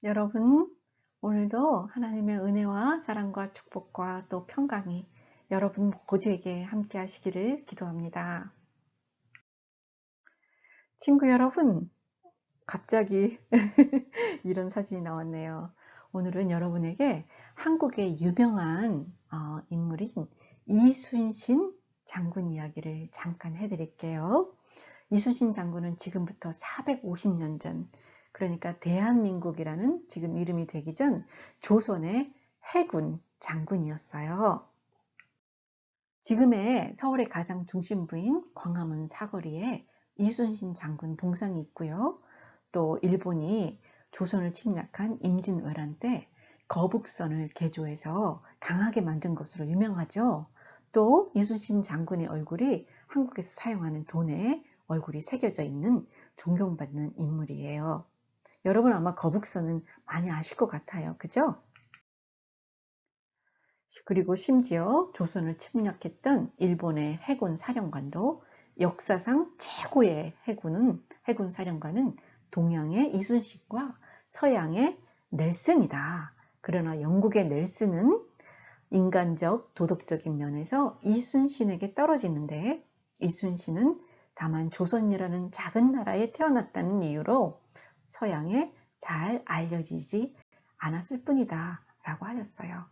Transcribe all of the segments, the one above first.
여러분, 오늘도 하나님의 은혜와 사랑과 축복과 또 평강이 여러분 모두에게 함께 하시기를 기도합니다. 친구 여러분, 갑자기 이런 사진이 나왔네요. 오늘은 여러분에게 한국의 유명한 인물인 이순신 장군 이야기를 잠깐 해드릴게요. 이순신 장군은 지금부터 450년 전, 그러니까 대한민국이라는 지금 이름이 되기 전 조선의 해군 장군이었어요. 지금의 서울의 가장 중심부인 광화문 사거리에 이순신 장군 동상이 있고요. 또 일본이 조선을 침략한 임진왜란 때 거북선을 개조해서 강하게 만든 것으로 유명하죠. 또 이순신 장군의 얼굴이 한국에서 사용하는 돈에 얼굴이 새겨져 있는 존경받는 인물이에요. 여러분 아마 거북선은 많이 아실 것 같아요. 그죠? 그리고 심지어 조선을 침략했던 일본의 해군 사령관도 역사상 최고의 해군 사령관은 동양의 이순신과 서양의 넬슨이다. 그러나 영국의 넬슨은 인간적, 도덕적인 면에서 이순신에게 떨어지는데, 이순신은 다만 조선이라는 작은 나라에 태어났다는 이유로 서양에 잘 알려지지 않았을 뿐이다 라고 하였어요.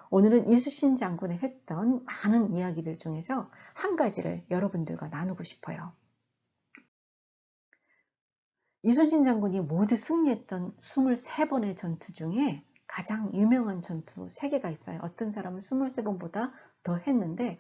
오늘은 이순신 장군이 했던 많은 이야기들 중에서 한 가지를 여러분들과 나누고 싶어요. 이순신 장군이 모두 승리했던 23번의 전투 중에 가장 유명한 전투 3개가 있어요. 어떤 사람은 23번보다 더 했는데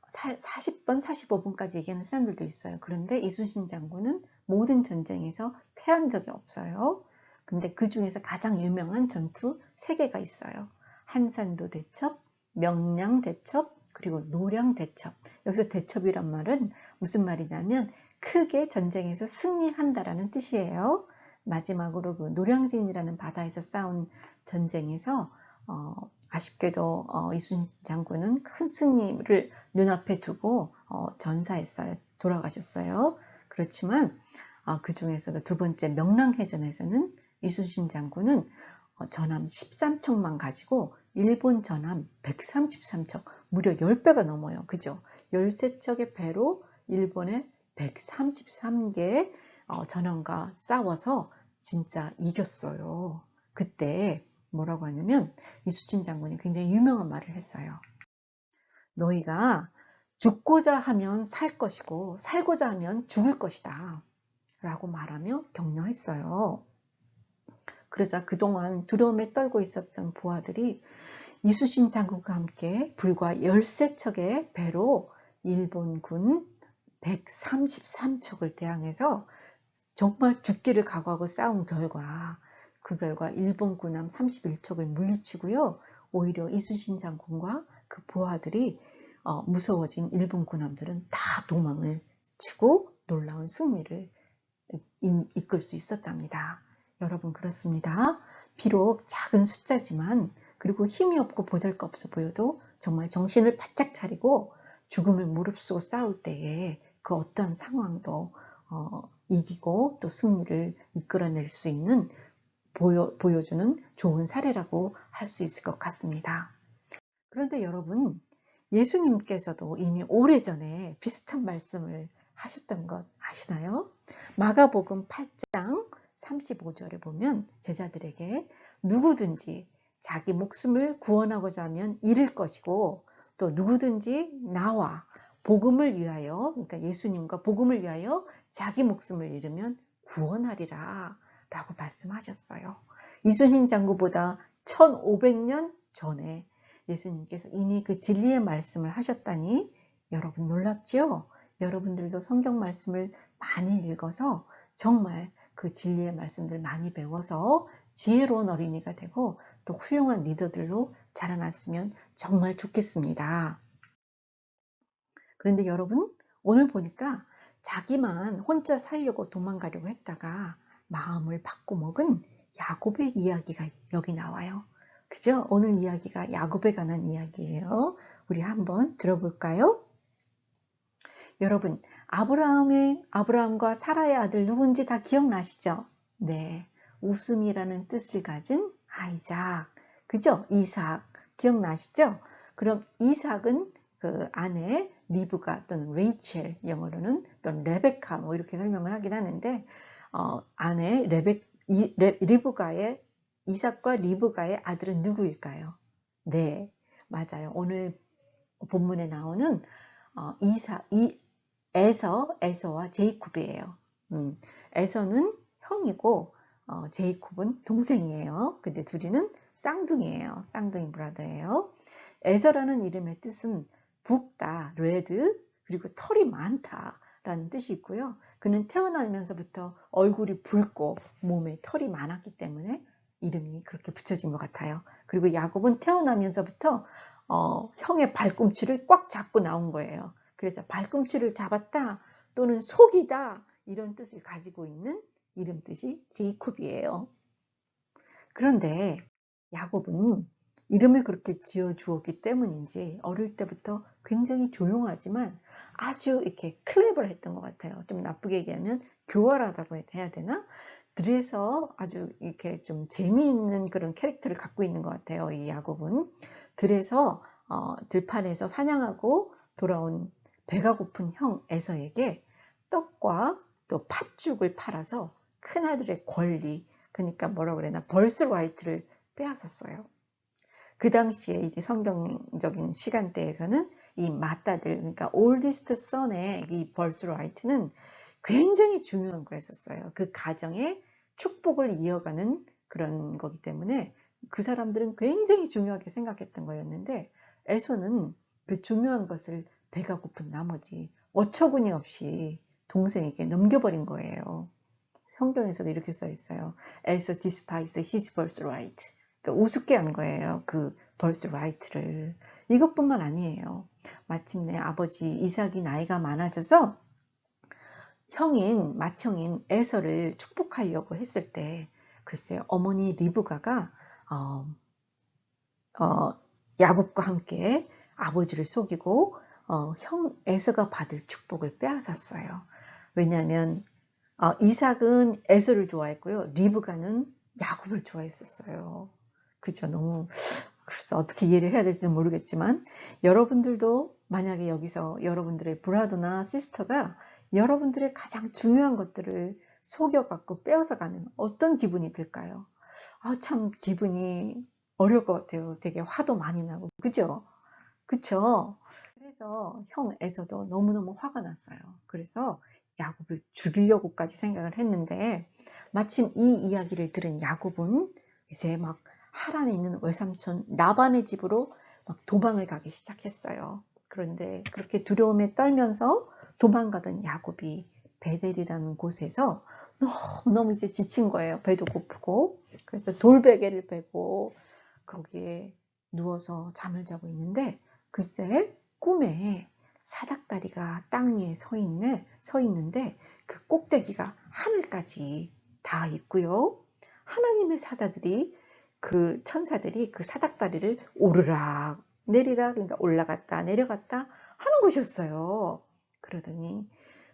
40번, 45번까지 얘기하는 사람들도 있어요. 그런데 이순신 장군은 모든 전쟁에서 패한 적이 없어요. 근데 그 중에서 가장 유명한 전투 3개가 있어요. 한산도 대첩, 명량 대첩, 그리고 노량 대첩. 여기서 대첩이란 말은 무슨 말이냐면 크게 전쟁에서 승리한다라는 뜻이에요. 마지막으로 그 노량진이라는 바다에서 싸운 전쟁에서 아쉽게도 이순신 장군은 큰 승리를 눈앞에 두고 전사했어요. 돌아가셨어요. 그렇지만 그 중에서도 두 번째 명랑해전에서는 이순신 장군은 전함 13척만 가지고 일본 전함 133척, 무려 10배가 넘어요. 그죠? 13척의 배로 일본의 133개의 전함과 싸워서 진짜 이겼어요. 그때 뭐라고 하냐면 이순신 장군이 굉장히 유명한 말을 했어요. 너희가 죽고자 하면 살 것이고 살고자 하면 죽을 것이다 라고 말하며 격려했어요. 그러자 그동안 두려움에 떨고 있었던 부하들이 이순신 장군과 함께 불과 13척의 배로 일본군 133척을 대항해서 정말 죽기를 각오하고 싸운 결과 그 결과 일본 군함 31척을 물리치고요. 오히려 이순신 장군과 그 부하들이 무서워진 일본 군함들은 다 도망을 치고 놀라운 승리를 이끌 수 있었답니다. 여러분 그렇습니다. 비록 작은 숫자지만 그리고 힘이 없고 보잘것없어 보여도 정말 정신을 바짝 차리고 죽음을 무릅쓰고 싸울 때에 그 어떤 상황도 이기고 또 승리를 이끌어낼 수 있는 보여주는 좋은 사례라고 할 수 있을 것 같습니다. 그런데 여러분, 예수님께서도 이미 오래전에 비슷한 말씀을 하셨던 것 아시나요? 마가복음 8장 35절에 보면 제자들에게 누구든지 자기 목숨을 구원하고자 하면 잃을 것이고 또 누구든지 나와 복음을 위하여, 그러니까 예수님과 복음을 위하여 자기 목숨을 잃으면 구원하리라 라고 말씀하셨어요. 이순신 장군보다 1500년 전에 예수님께서 이미 그 진리의 말씀을 하셨다니 여러분 놀랍지요? 여러분들도 성경 말씀을 많이 읽어서 정말 그 진리의 말씀들 많이 배워서 지혜로운 어린이가 되고 또 훌륭한 리더들로 자라났으면 정말 좋겠습니다. 그런데 여러분 오늘 보니까 자기만 혼자 살려고 도망가려고 했다가 마음을 바꿔먹은 야곱의 이야기가 여기 나와요. 그죠? 오늘 이야기가 야곱에 관한 이야기예요. 우리 한번 들어볼까요? 여러분, 아브라함과 사라의 아들 누군지 다 기억나시죠? 네, 웃음이라는 뜻을 가진 아이작. 그죠? 이삭. 기억나시죠? 그럼 이삭은 그 아내 리브가 또는 레이첼, 영어로는 또는 레베카 뭐 이렇게 설명을 하긴 하는데 아내 리브가의 이삭과 리브가의 아들은 누구일까요? 네, 맞아요. 오늘 본문에 나오는 에서와 제이콥이에요. 에서는 형이고 제이콥은 동생이에요. 근데 둘이는 쌍둥이에요. 쌍둥이 브라더예요. 에서라는 이름의 뜻은 붓다, 레드, 그리고 털이 많다 라는 뜻이 있고요. 그는 태어나면서부터 얼굴이 붉고 몸에 털이 많았기 때문에 이름이 그렇게 붙여진 것 같아요. 그리고 야곱은 태어나면서부터 형의 발꿈치를 꽉 잡고 나온 거예요. 그래서 발꿈치를 잡았다 또는 속이다 이런 뜻을 가지고 있는 이름 뜻이 제이콥이에요. 그런데 야곱은 이름을 그렇게 지어 주었기 때문인지 어릴 때부터 굉장히 조용하지만 아주 이렇게 클레버했던 것 같아요. 좀 나쁘게 얘기하면 교활하다고 해야 되나? 들에서 아주 이렇게 좀 재미있는 그런 캐릭터를 갖고 있는 것 같아요. 이 야곱은 들에서 들판에서 사냥하고 돌아온 배가 고픈 형 에서에게 떡과 또 팥죽을 팔아서 큰아들의 권리, 그러니까 뭐라 그래나 벌스라이트를 빼앗았어요. 그 당시에 이제 성경적인 시간대에서는 이 맏아들, 그러니까 올디스트 선의 이 벌스라이트는 굉장히 중요한 거였었어요. 그 가정의 축복을 이어가는 그런 거기 때문에 그 사람들은 굉장히 중요하게 생각했던 거였는데 에서는 그 중요한 것을 배가 고픈 나머지 어처구니 없이 동생에게 넘겨버린 거예요. 성경에서도 이렇게 써 있어요. 에서 despised his birthright. 그러니까 우습게 한 거예요. 그 birthright를. 이것뿐만 아니에요. 마침내 아버지 이삭이 나이가 많아져서 맏형인 에서를 축복하려고 했을 때 글쎄요, 어머니 리브가가 야곱과 함께 아버지를 속이고 형 에서가 받을 축복을 빼앗았어요. 왜냐하면 이삭은 에서를 좋아했고요. 리브가는 야곱을 좋아했었어요. 그죠? 너무 그래서 어떻게 이해를 해야 될지는 모르겠지만 여러분들도 만약에 여기서 여러분들의 브라더나 시스터가 여러분들의 가장 중요한 것들을 속여갖고 빼앗아가면 어떤 기분이 들까요? 참 기분이 어려울 것 같아요. 되게 화도 많이 나고 그죠? 그쵸? 그래서 형 에서도 너무너무 화가 났어요. 그래서 야곱을 죽이려고까지 생각을 했는데 마침 이 이야기를 들은 야곱은 이제 막 하란에 있는 외삼촌 라반의 집으로 막 도망을 가기 시작했어요. 그런데 그렇게 두려움에 떨면서 도망가던 야곱이 베델이라는 곳에서 너무 이제 지친 거예요. 배도 고프고. 그래서 돌베개를 베고 거기에 누워서 잠을 자고 있는데 글쎄 꿈에 사닥다리가 땅 위에 서 있는데 그 꼭대기가 하늘까지 다 있고요. 하나님의 사자들이 그 천사들이 그 사닥다리를 오르락 내리락 그러니까 올라갔다 내려갔다 하는 것이었어요. 그러더니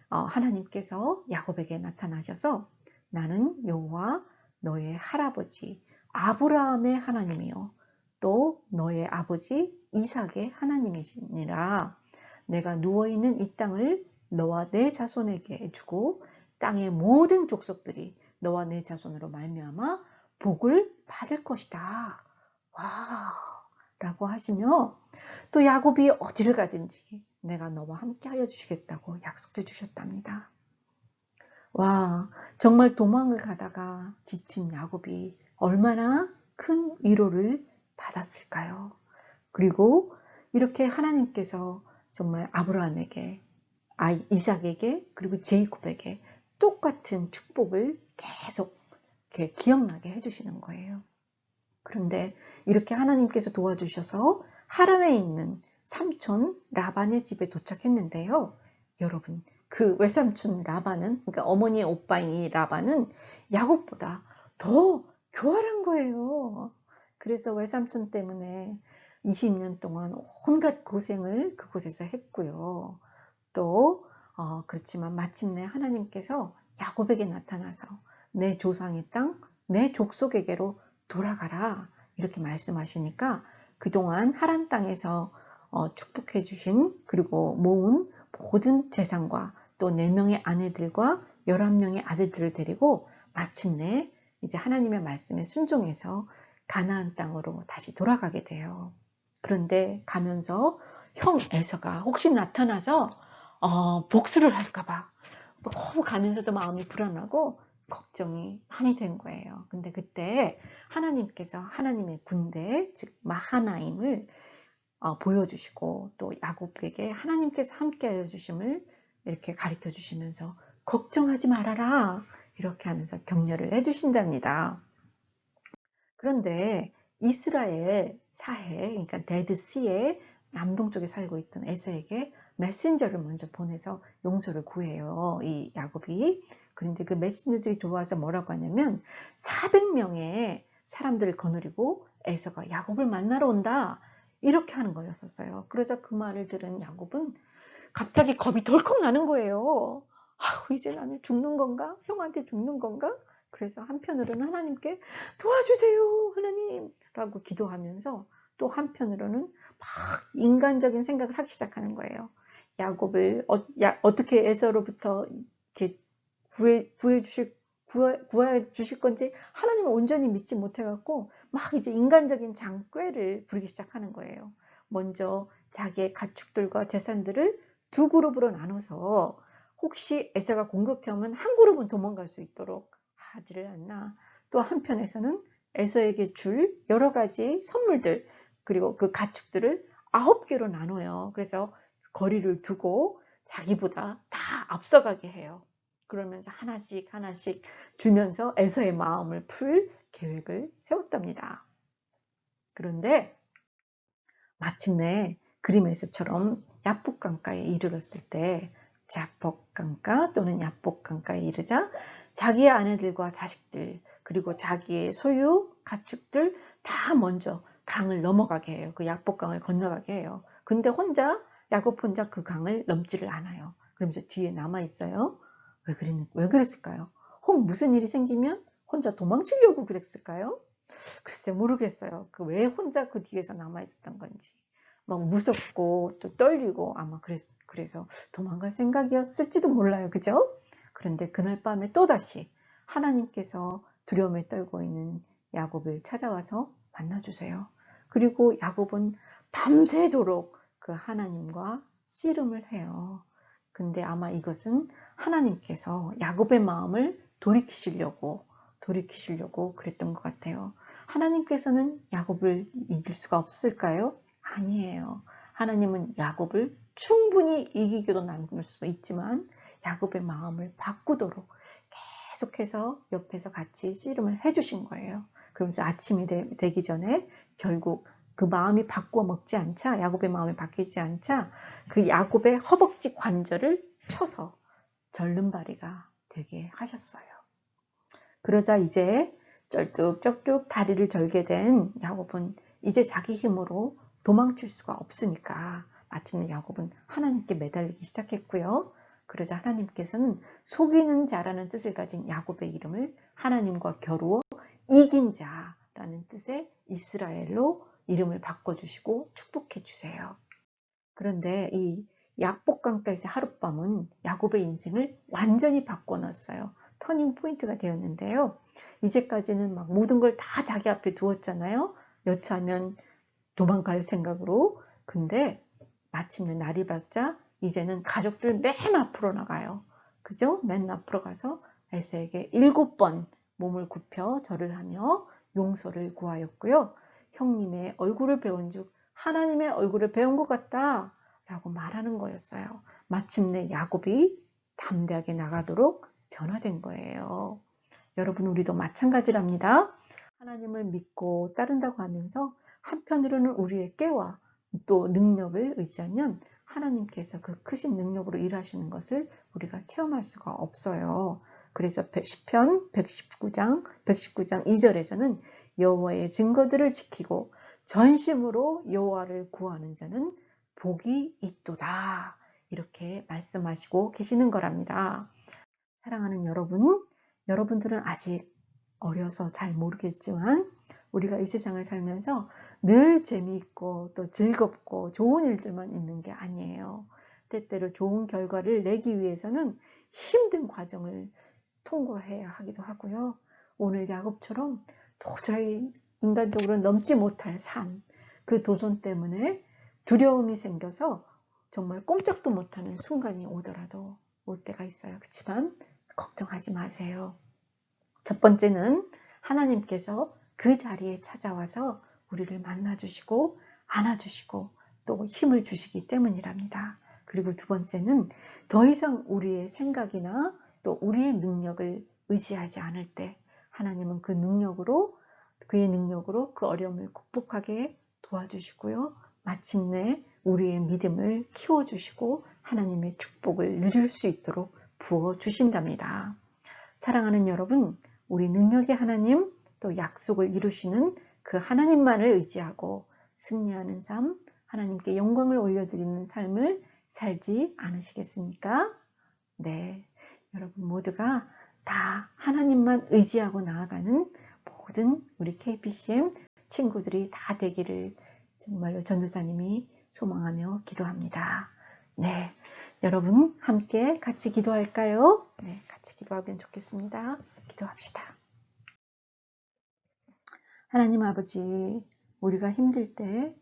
하나님께서 야곱에게 나타나셔서 나는 여호와 너의 할아버지 아브라함의 하나님이요 또 너의 아버지 이삭의 하나님이시니라. 내가 누워있는 이 땅을 너와 내 자손에게 주고 땅의 모든 족속들이 너와 내 자손으로 말미암아 복을 받을 것이다. 와, 라고 하시며 또 야곱이 어디를 가든지 내가 너와 함께 하여 주시겠다고 약속해 주셨답니다. 와, 정말 도망을 가다가 지친 야곱이 얼마나 큰 위로를 받았을까요? 그리고 이렇게 하나님께서 정말 아브라함에게, 이삭에게, 그리고 제이콥에게 똑같은 축복을 계속 이렇게 기억나게 해주시는 거예요. 그런데 이렇게 하나님께서 도와주셔서 하란에 있는 삼촌 라반의 집에 도착했는데요. 여러분, 그 외삼촌 라반은, 그러니까 어머니의 오빠인 이 라반은 야곱보다 더 교활한 거예요. 그래서 외삼촌 때문에 20년 동안 온갖 고생을 그곳에서 했고요. 또 그렇지만 마침내 하나님께서 야곱에게 나타나서 내 조상의 땅 내 족속에게로 돌아가라 이렇게 말씀하시니까 그동안 하란 땅에서 축복해 주신 그리고 모은 모든 재산과 또 4명의 아내들과 11명의 아들들을 데리고 마침내 이제 하나님의 말씀에 순종해서 가나안 땅으로 다시 돌아가게 돼요. 그런데 가면서 형 에서가 혹시 나타나서 복수를 할까봐 너무 가면서도 마음이 불안하고 걱정이 많이 된 거예요. 근데 그때 하나님께서 하나님의 군대, 즉 마하나임을 보여주시고 또 야곱에게 하나님께서 함께하여 주심을 이렇게 가르쳐 주시면서 걱정하지 말아라 이렇게 하면서 격려를 해주신답니다. 그런데 이스라엘 사해, 그러니까 데드시의 남동쪽에 살고 있던 에서에게 메신저를 먼저 보내서 용서를 구해요. 이 야곱이. 그런데 그 메신저들이 들어와서 뭐라고 하냐면 400명의 사람들을 거느리고 에서가 야곱을 만나러 온다. 이렇게 하는 거였었어요. 그러자 그 말을 들은 야곱은 갑자기 겁이 덜컥 나는 거예요. 이제 나는 죽는 건가? 형한테 죽는 건가? 그래서 한편으로는 하나님께 도와주세요 하나님 라고 기도하면서 또 한편으로는 막 인간적인 생각을 하기 시작하는 거예요. 야곱을 어떻게 에서로부터 이렇게 구해 주실 건지 하나님을 온전히 믿지 못해 갖고 막 이제 인간적인 장꾀를 부리기 시작하는 거예요. 먼저 자기의 가축들과 재산들을 두 그룹으로 나눠서 혹시 에서가 공격해 오면 한 그룹은 도망갈 수 있도록 하지를 않나. 또 한편에서는 에서에게 줄 여러 가지 선물들 그리고 그 가축들을 9개로 나눠요. 그래서 거리를 두고 자기보다 다 앞서가게 해요. 그러면서 하나씩 하나씩 주면서 에서의 마음을 풀 계획을 세웠답니다. 그런데 마침내 그림에서처럼 야복강가에 이르렀을 때 자복강가 또는 야복강가에 이르자 자기의 아내들과 자식들 그리고 자기의 소유 가축들 다 먼저 강을 넘어가게 해요. 그 야복강을 건너가게 해요. 근데 야곱 혼자 그 강을 넘지를 않아요. 그러면서 뒤에 남아 있어요. 왜 그랬을까요? 혹 무슨 일이 생기면 혼자 도망치려고 그랬을까요? 글쎄 모르겠어요. 왜 혼자 그 뒤에서 남아 있었던 건지. 막 무섭고 또 떨리고 아마 그래서 도망갈 생각이었을지도 몰라요. 그죠? 그런데 그날 밤에 또다시 하나님께서 두려움에 떨고 있는 야곱을 찾아와서 만나주세요. 그리고 야곱은 밤새도록 그 하나님과 씨름을 해요. 근데 아마 이것은 하나님께서 야곱의 마음을 돌이키시려고 그랬던 것 같아요. 하나님께서는 야곱을 이길 수가 없을까요? 아니에요. 하나님은 야곱을 충분히 이기기도 남을 수 있지만 야곱의 마음을 바꾸도록 계속해서 옆에서 같이 씨름을 해주신 거예요. 그러면서 아침이 되기 전에 결국 그 마음이 바꾸어 먹지 않자 야곱의 마음이 바뀌지 않자 그 야곱의 허벅지 관절을 쳐서 절름발이가 되게 하셨어요. 그러자 이제 쩔뚝쩔뚝 다리를 절게 된 야곱은 이제 자기 힘으로 도망칠 수가 없으니까 마침내 야곱은 하나님께 매달리기 시작했고요. 그러자 하나님께서는 속이는 자라는 뜻을 가진 야곱의 이름을 하나님과 겨루어 이긴 자라는 뜻의 이스라엘로 이름을 바꿔주시고 축복해 주세요. 그런데 이 야복강가에서 하룻밤은 야곱의 인생을 완전히 바꿔놨어요. 터닝 포인트가 되었는데요. 이제까지는 막 모든 걸 다 자기 앞에 두었잖아요. 여차하면 도망갈 생각으로. 근데 마침내 날이 밝자 이제는 가족들 맨 앞으로 나가요. 그죠? 맨 앞으로 가서 에서에게 7번 몸을 굽혀 절을 하며 용서를 구하였고요. 형님의 얼굴을 배운 즉 하나님의 얼굴을 배운 것 같다 라고 말하는 거였어요. 마침내 야곱이 담대하게 나가도록 변화된 거예요. 여러분 우리도 마찬가지랍니다. 하나님을 믿고 따른다고 하면서 한편으로는 우리의 깨와 또 능력을 의지하면 하나님께서 그 크신 능력으로 일하시는 것을 우리가 체험할 수가 없어요. 그래서 시편 119장 2절에서는 여호와의 증거들을 지키고 전심으로 여호와를 구하는 자는 복이 있도다. 이렇게 말씀하시고 계시는 거랍니다. 사랑하는 여러분, 여러분들은 아직 어려서 잘 모르겠지만 우리가 이 세상을 살면서 늘 재미있고 또 즐겁고 좋은 일들만 있는 게 아니에요. 때때로 좋은 결과를 내기 위해서는 힘든 과정을 통과해야 하기도 하고요. 오늘 야곱처럼 도저히 인간적으로 넘지 못할 산, 그 도전 때문에 두려움이 생겨서 정말 꼼짝도 못하는 순간이 오더라도 올 때가 있어요. 그렇지만 걱정하지 마세요. 첫 번째는 하나님께서 그 자리에 찾아와서 우리를 만나주시고 안아주시고 또 힘을 주시기 때문이랍니다. 그리고 두 번째는 더 이상 우리의 생각이나 또 우리의 능력을 의지하지 않을 때 하나님은 그의 능력으로 그 어려움을 극복하게 도와주시고요. 마침내 우리의 믿음을 키워주시고 하나님의 축복을 누릴 수 있도록 부어주신답니다. 사랑하는 여러분, 우리 능력의 하나님, 또 약속을 이루시는 그 하나님만을 의지하고 승리하는 삶, 하나님께 영광을 올려드리는 삶을 살지 않으시겠습니까? 네, 여러분 모두가 다 하나님만 의지하고 나아가는 모든 우리 KPCM 친구들이 다 되기를 정말로 전도사님이 소망하며 기도합니다. 네, 여러분 함께 같이 기도할까요? 네, 같이 기도하면 좋겠습니다. 기도합시다. 하나님 아버지, 우리가 힘들 때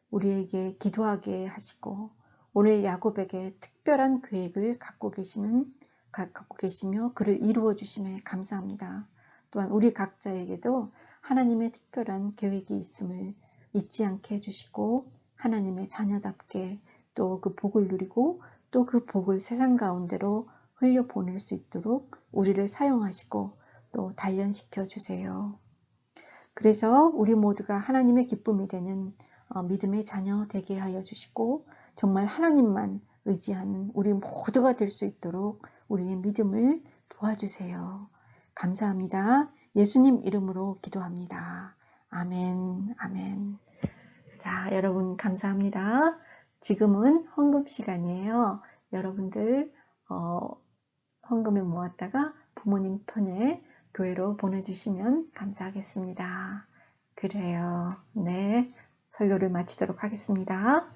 우리에게 기도하게 하시고 오늘 야곱에게 특별한 계획을 갖고 계시며 그를 이루어 주심에 감사합니다. 또한 우리 각자에게도 하나님의 특별한 계획이 있음을 잊지 않게 해주시고 하나님의 자녀답게 또 그 복을 누리고 또 그 복을 세상 가운데로 흘려보낼 수 있도록 우리를 사용하시고 또 단련시켜 주세요. 그래서 우리 모두가 하나님의 기쁨이 되는 믿음의 자녀 되게 하여 주시고 정말 하나님만 의지하는 우리 모두가 될 수 있도록 우리의 믿음을 도와주세요. 감사합니다. 예수님 이름으로 기도합니다. 아멘, 아멘. 자, 여러분 감사합니다. 지금은 헌금 시간이에요. 여러분들 헌금을 모았다가 부모님 편에 교회로 보내주시면 감사하겠습니다. 그래요. 네, 설교를 마치도록 하겠습니다.